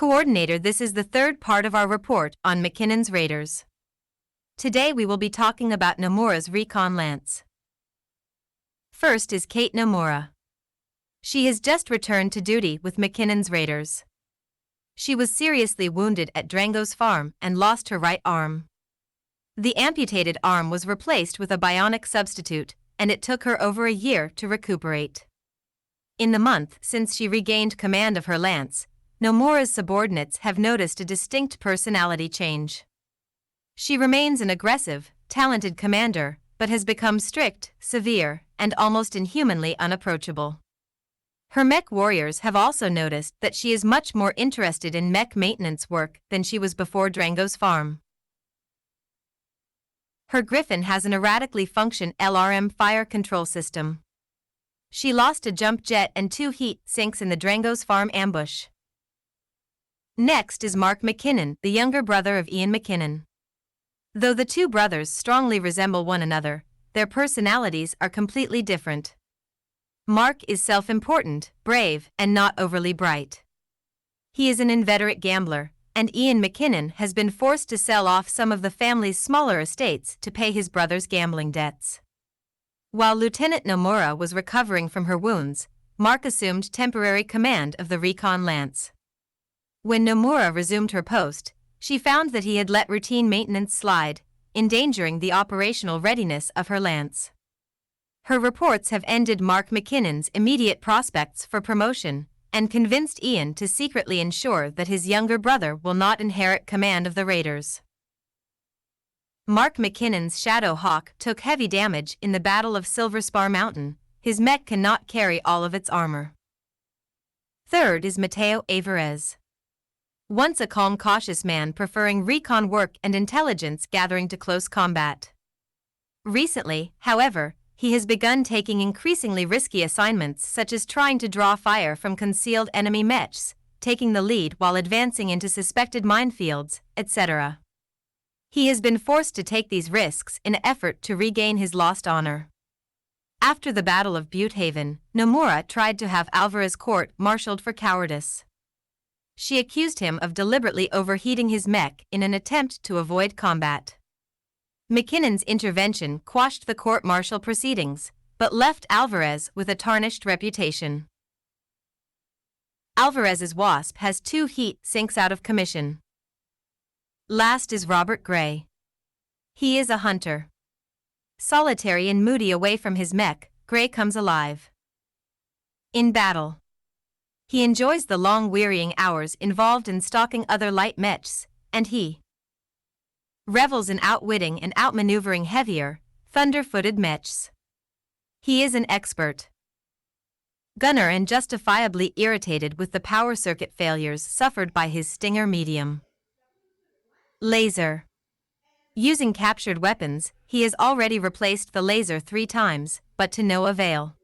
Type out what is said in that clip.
Coordinator, this is the third part of our report on McKinnon's Raiders. Today we will be talking about Nomura's Recon Lance. First is Kate Nomura. She has just returned to duty with McKinnon's Raiders. She was seriously wounded at Drango's farm and lost her right arm. The amputated arm was replaced with a bionic substitute, and it took her over a year to recuperate. In the month since she regained command of her lance, Nomura's subordinates have noticed a distinct personality change. She remains an aggressive, talented commander, but has become strict, severe, and almost inhumanly unapproachable. Her mech warriors have also noticed that she is much more interested in mech maintenance work than she was before Drango's farm. Her Griffin has an erratically functioning LRM fire control system. She lost a jump jet and 2 heat sinks in the Drango's farm ambush. Next is Mark McKinnon, the younger brother of Ian McKinnon. Though the two brothers strongly resemble one another, their personalities are completely different. Mark is self-important, brave, and not overly bright. He is an inveterate gambler, and Ian McKinnon has been forced to sell off some of the family's smaller estates to pay his brother's gambling debts. While Lieutenant Nomura was recovering from her wounds, Mark assumed temporary command of the Recon Lance. When Nomura resumed her post, she found that he had let routine maintenance slide, endangering the operational readiness of her lance. Her reports have ended Mark McKinnon's immediate prospects for promotion, and convinced Ian to secretly ensure that his younger brother will not inherit command of the Raiders. Mark McKinnon's Shadow Hawk took heavy damage in the Battle of Silver Spar Mountain. His mech cannot carry all of its armor. Third is Mateo Alvarez. Once a calm, cautious man preferring recon work and intelligence gathering to close combat. Recently, however, he has begun taking increasingly risky assignments such as trying to draw fire from concealed enemy Mechs, taking the lead while advancing into suspected minefields, etc. He has been forced to take these risks in an effort to regain his lost honor. After the Battle of Butte Haven, Nomura tried to have Alvarez court-martialed for cowardice. She accused him of deliberately overheating his mech in an attempt to avoid combat. McKinnon's intervention quashed the court-martial proceedings, but left Alvarez with a tarnished reputation. Alvarez's Wasp has 2 heat sinks out of commission. Last is Robert Gray. He is a hunter. Solitary and moody away from his mech, Gray comes alive. In battle, he enjoys the long wearying hours involved in stalking other light mechs, and he revels in outwitting and outmaneuvering heavier, thunder-footed mechs. He is an expert gunner and justifiably irritated with the power circuit failures suffered by his Stinger medium. Laser. Using captured weapons, he has already replaced the laser 3 times, but to no avail.